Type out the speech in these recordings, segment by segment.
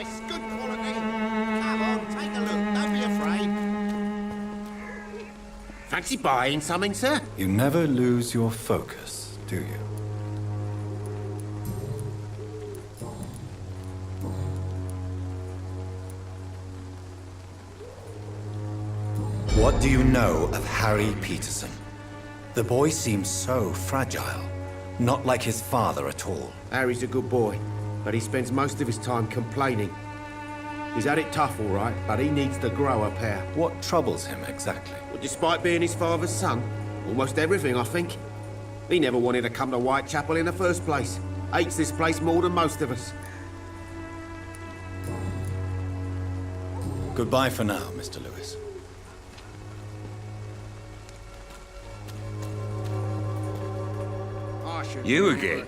nice, good quality. Come on, take a look. Don't be afraid. Fancy buying something, sir? You never lose your focus, do you? What do you know of Harry Peterson? The boy seems so fragile. Not like his father at all. Harry's a good boy, but he spends most of his time complaining. He's had it tough, all right, but he needs to grow a pair. What troubles him exactly? Well, despite being his father's son, almost everything, I think. He never wanted to come to Whitechapel in the first place. Hates this place more than most of us. Goodbye for now, Mr. Lewis. You again?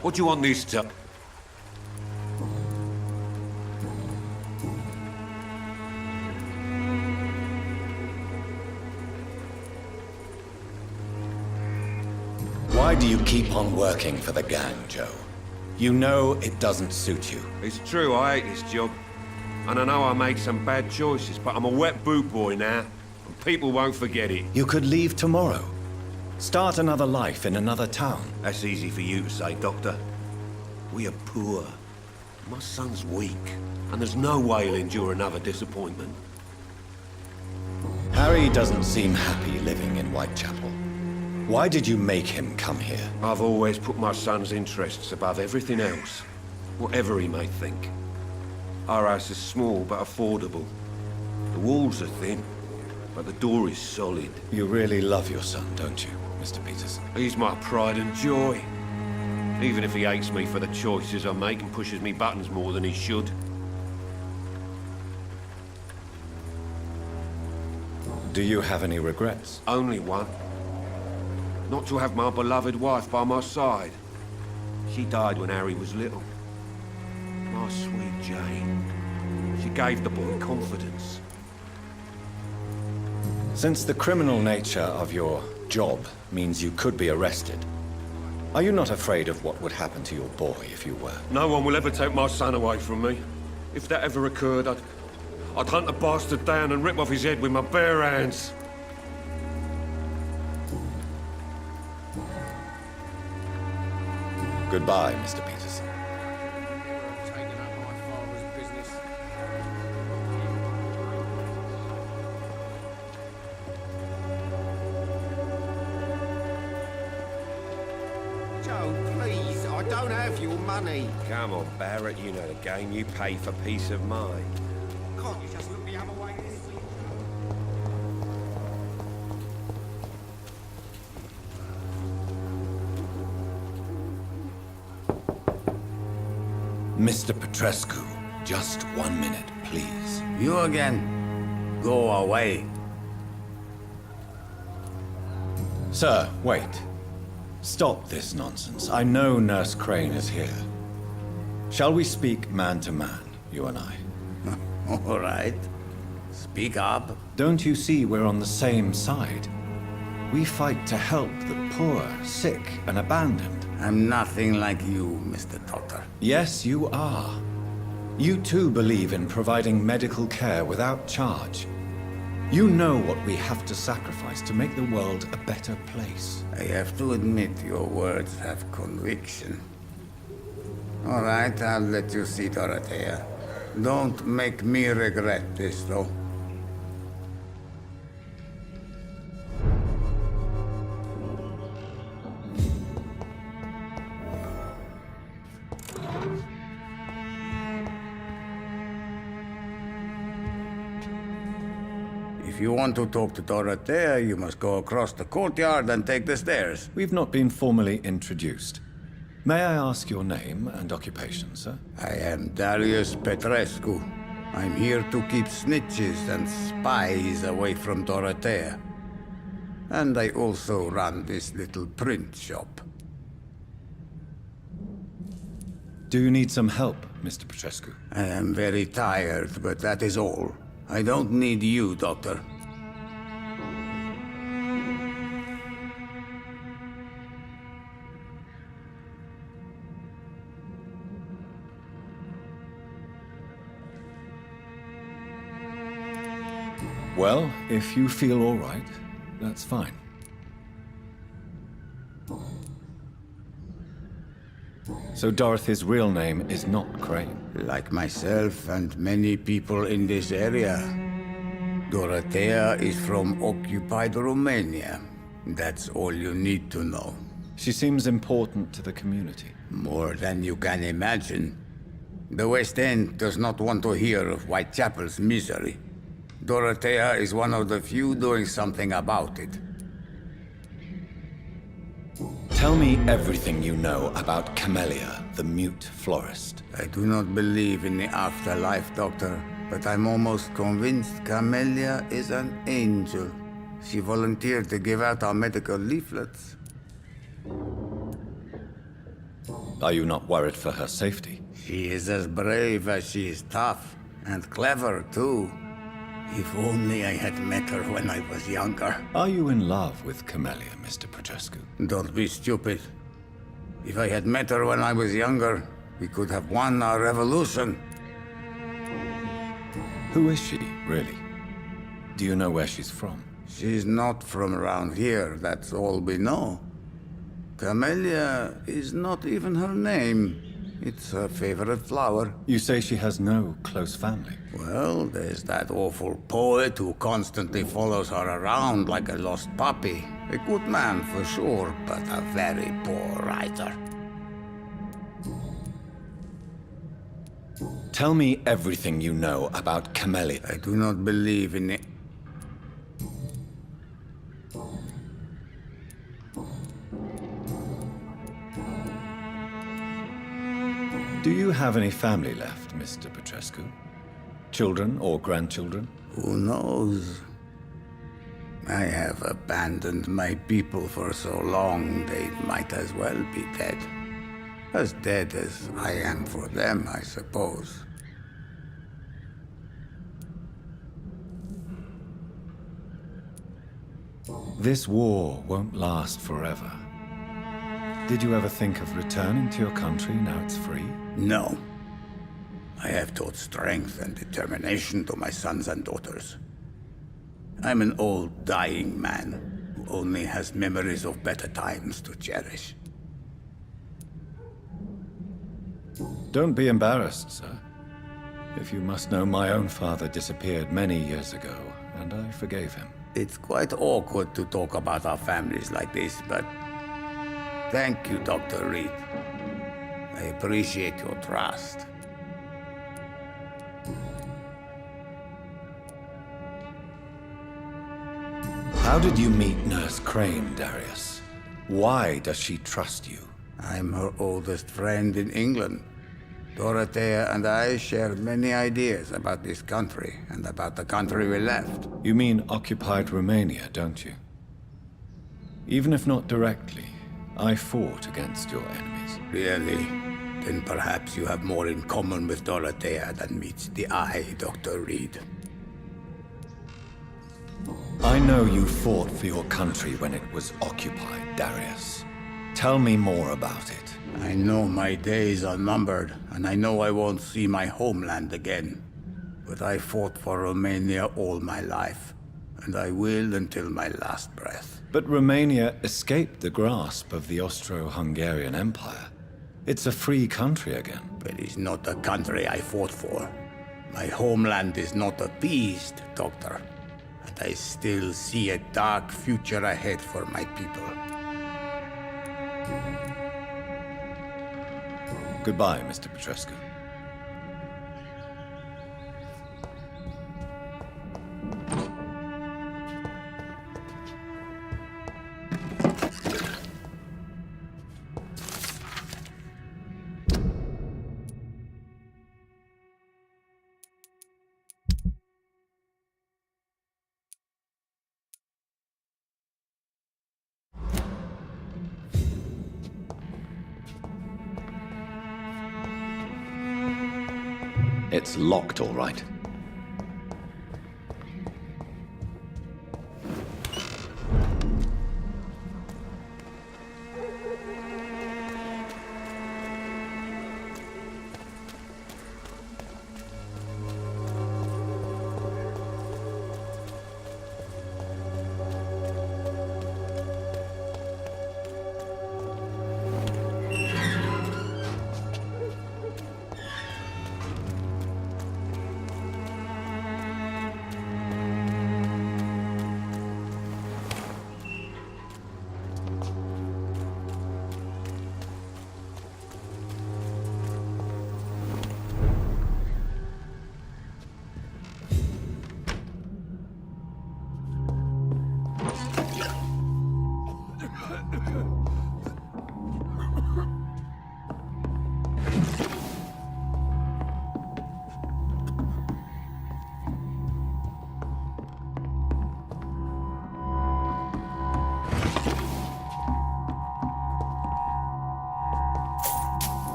What do you want this to... Why do you keep on working for the gang, Joe? You know it doesn't suit you. It's true, I hate this job. And I know I made some bad choices, but I'm a wet boot boy now, and people won't forget it. You could leave tomorrow. Start another life in another town. That's easy for you to say, Doctor. We are poor. My son's weak, and there's no way he'll endure another disappointment. Harry doesn't seem happy living in Whitechapel. Why did you make him come here? I've always put my son's interests above everything else, whatever he may think. Our house is small but affordable. The walls are thin, but the door is solid. You really love your son, don't you, Mr. Peterson? He's my pride and joy. Even if he hates me for the choices I make and pushes me buttons more than he should. Do you have any regrets? Only one. Not to have my beloved wife by my side. She died when Harry was little. My sweet Jane. She gave the boy confidence. Since the criminal nature of your job means you could be arrested, are you not afraid of what would happen to your boy if you were? No one will ever take my son away from me. If that ever occurred, I'd hunt the bastard down and rip off his head with my bare hands. Goodbye, Mr. Peterson. Taking up my father's business. Joe, please, I don't have your money. Come on, Barrett, you know the game. You pay for peace of mind. Can't you just look the other way? Mr. Petrescu, just 1 minute, please. You again? Go away. Sir, wait. Stop this nonsense. I know Nurse Crane is here. Shall we speak man to man, you and I? All right. Speak up. Don't you see we're on the same side? We fight to help the poor, sick, and abandoned. I'm nothing like you, Mr. Doctor. Yes, you are. You too believe in providing medical care without charge. You know what we have to sacrifice to make the world a better place. I have to admit your words have conviction. All right, I'll let you see Dorothea. Don't make me regret this, though. If you want to talk to Dorothea, you must go across the courtyard and take the stairs. We've not been formally introduced. May I ask your name and occupation, sir? I am Darius Petrescu. I'm here to keep snitches and spies away from Dorothea. And I also run this little print shop. Do you need some help, Mr. Petrescu? I am very tired, but that is all. I don't need you, Doctor. Well, if you feel all right, that's fine. So Dorothy's real name is not Crane. Like myself and many people in this area, Dorothea is from occupied Romania. That's all you need to know. She seems important to the community. More than you can imagine. The West End does not want to hear of Whitechapel's misery. Dorothea is one of the few doing something about it. Tell me everything you know about Camellia, the mute florist. I do not believe in the afterlife, Doctor, but I'm almost convinced Camellia is an angel. She volunteered to give out our medical leaflets. Are you not worried for her safety? She is as brave as she is tough, and clever, too. If only I had met her when I was younger. Are you in love with Camellia, Mr. Petrescu? Don't be stupid. If I had met her when I was younger, we could have won our revolution. Who is she, really? Do you know where she's from? She's not from around here, that's all we know. Camellia is not even her name. It's her favorite flower. You say she has no close family. Well, there's that awful poet who constantly follows her around like a lost puppy. A good man for sure, but a very poor writer. Tell me everything you know about Camellia. I do not believe in it. Do you have any family left, Mr. Petrescu? Children or grandchildren? Who knows? I have abandoned my people for so long, they might as well be dead. As dead as I am for them, I suppose. This war won't last forever. Did you ever think of returning to your country now it's free? No. I have taught strength and determination to my sons and daughters. I'm an old, dying man who only has memories of better times to cherish. Don't be embarrassed, sir. If you must know, my own father disappeared many years ago, and I forgave him. It's quite awkward to talk about our families like this, but thank you, Dr. Reed. I appreciate your trust. How did you meet Nurse Crane, Darius? Why does she trust you? I'm her oldest friend in England. Dorothea and I share many ideas about this country and about the country we left. You mean occupied Romania, don't you? Even if not directly, I fought against your enemies. Really? Then perhaps you have more in common with Dorothea than meets the eye, Dr. Reed. I know you fought for your country when it was occupied, Darius. Tell me more about it. I know my days are numbered, and I know I won't see my homeland again. But I fought for Romania all my life, and I will until my last breath. But Romania escaped the grasp of the Austro-Hungarian Empire. It's a free country again. But it's not the country I fought for. My homeland is not appeased, Doctor. And I still see a dark future ahead for my people. Goodbye, Mr. Petrescu. It's locked, all right.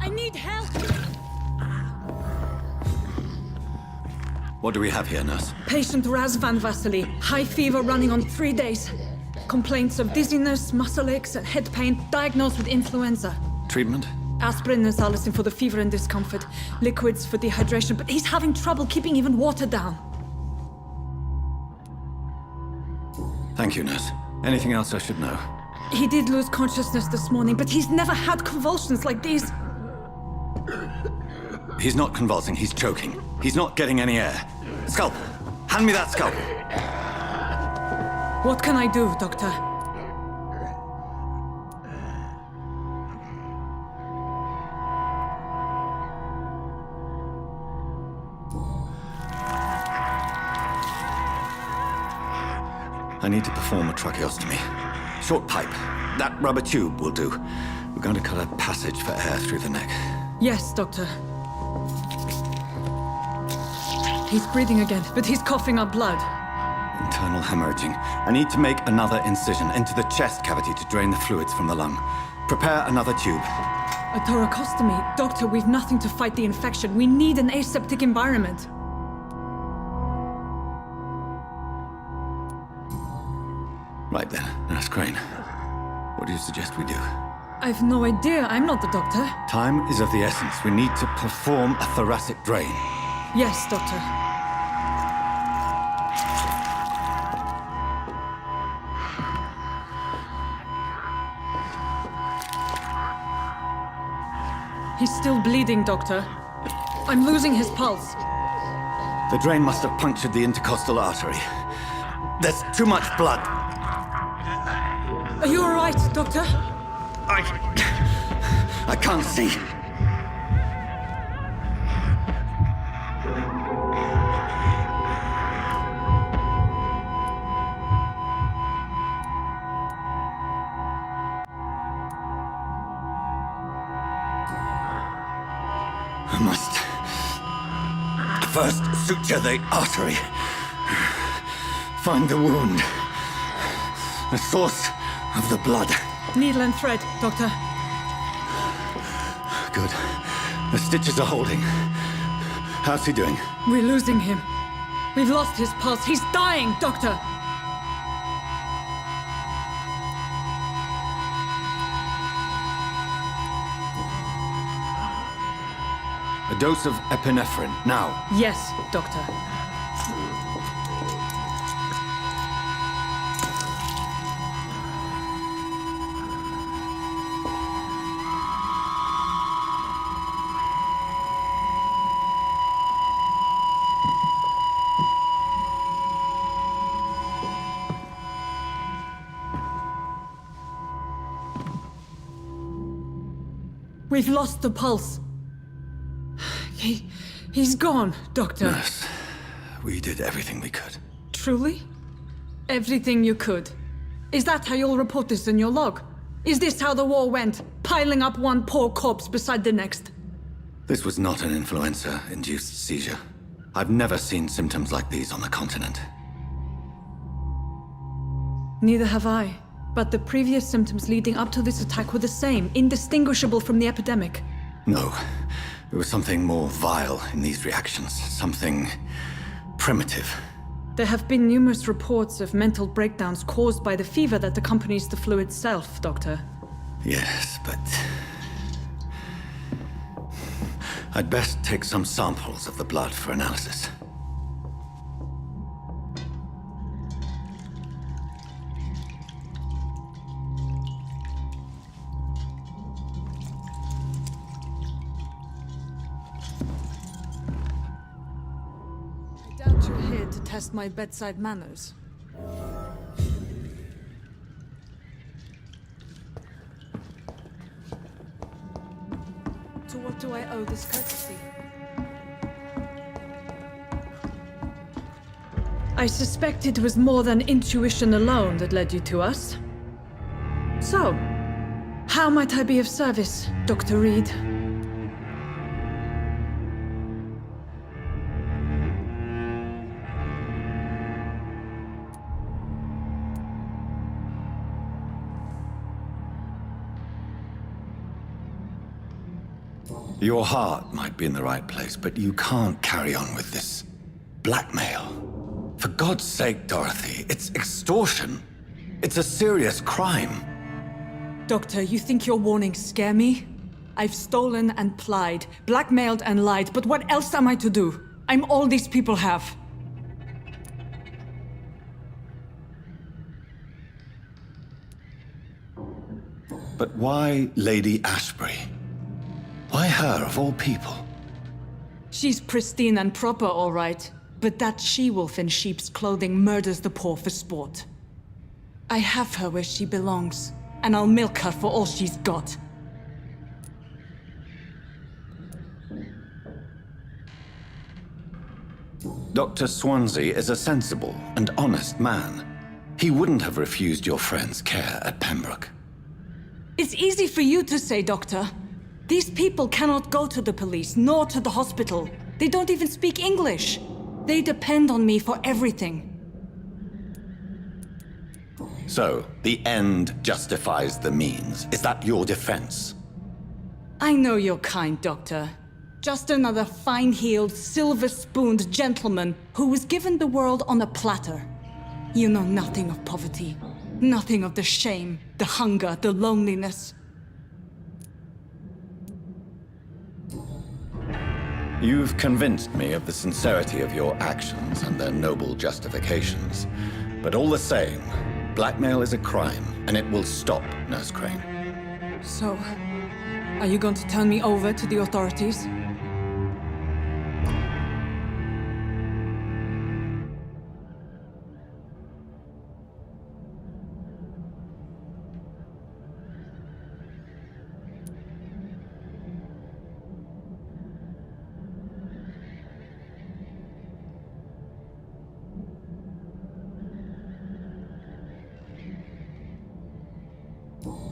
I need help! What do we have here, nurse? Patient Razvan Vasily. High fever running on 3 days. Complaints of dizziness, muscle aches, and head pain. Diagnosed with influenza. Treatment? Aspirin and salicin for the fever and discomfort. Liquids for dehydration, but he's having trouble keeping even water down. Thank you, nurse. Anything else I should know? He did lose consciousness this morning, but he's never had convulsions like these. He's not convulsing, he's choking. He's not getting any air. Scalpel! Hand me that scalpel! What can I do, Doctor? I need to perform a tracheostomy. Short pipe. That rubber tube will do. We're going to cut a passage for air through the neck. Yes, Doctor. He's breathing again, but he's coughing up blood. Internal hemorrhaging. I need to make another incision into the chest cavity to drain the fluids from the lung. Prepare another tube. A thoracostomy? Doctor, we've nothing to fight the infection. We need an aseptic environment. Right then, Nurse Crane. What do you suggest we do? I've no idea. I'm not the doctor. Time is of the essence. We need to perform a thoracic drain. Yes, Doctor. He's still bleeding, Doctor. I'm losing his pulse. The drain must have punctured the intercostal artery. There's too much blood. Are you all right, Doctor? I can't see. I must first suture the artery. Find the wound. The source of the blood. Needle and thread, Doctor. Good. The stitches are holding. How's he doing? We're losing him. We've lost his pulse. He's dying, Doctor. A dose of epinephrine, now. Yes, Doctor. We've lost the pulse. He's gone, Doctor. Nurse, we did everything we could. Truly? Everything you could. Is that how you'll report this in your log? Is this how the war went? Piling up one poor corpse beside the next? This was not an influenza-induced seizure. I've never seen symptoms like these on the continent. Neither have I. But the previous symptoms leading up to this attack were the same, indistinguishable from the epidemic. No. There was something more vile in these reactions. Something primitive. There have been numerous reports of mental breakdowns caused by the fever that accompanies the flu itself, Doctor. Yes, but... I'd best take some samples of the blood for analysis. I doubt you're here to test my bedside manners. To what do I owe this courtesy? I suspect it was more than intuition alone that led you to us. So, How might I be of service, Dr. Reed? Your heart might be in the right place, but you can't carry on with this blackmail. For God's sake, Dorothy, it's extortion. It's a serious crime. Doctor, you think your warnings scare me? I've stolen and plied, blackmailed and lied, but what else am I to do? I'm all these people have. But why Lady Ashbury? Why her, of all people? She's pristine and proper, all right. But that she-wolf in sheep's clothing murders the poor for sport. I have her where she belongs, and I'll milk her for all she's got. Dr. Swansea is a sensible and honest man. He wouldn't have refused your friend's care at Pembroke. It's easy for you to say, Doctor. These people cannot go to the police, nor to the hospital. They don't even speak English. They depend on me for everything. So, the end justifies the means. Is that your defense? I know you're kind, Doctor. Just another fine-heeled, silver-spooned gentleman who was given the world on a platter. You know nothing of poverty. Nothing of the shame, the hunger, the loneliness. You've convinced me of the sincerity of your actions and their noble justifications. But all the same, blackmail is a crime, and it will stop, Nurse Crane. So, are you going to turn me over to the authorities?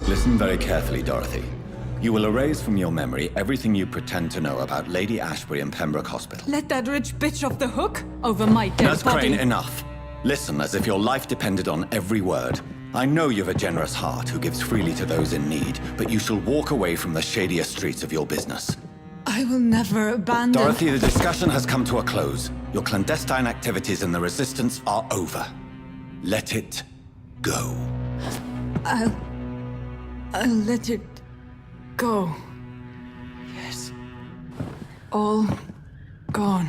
Listen very carefully, Dorothy. You will erase from your memory everything you pretend to know about Lady Ashbury and Pembroke Hospital. Let that rich bitch off the hook over my dead Nurse body. Crane, enough. Listen as if your life depended on every word. I know you've a generous heart who gives freely to those in need, but you shall walk away from the shadier streets of your business. I will never abandon... Dorothy, the discussion has come to a close. Your clandestine activities in the Resistance are over. Let it go. I'll let it go. Yes. All gone.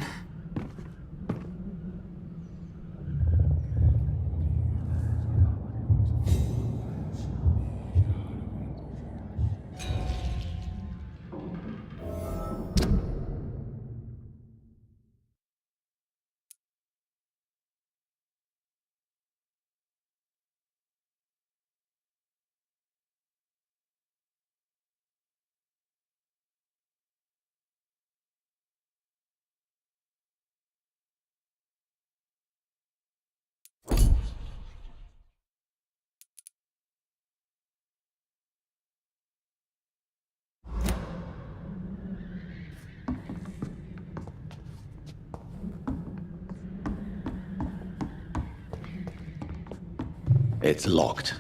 It's locked.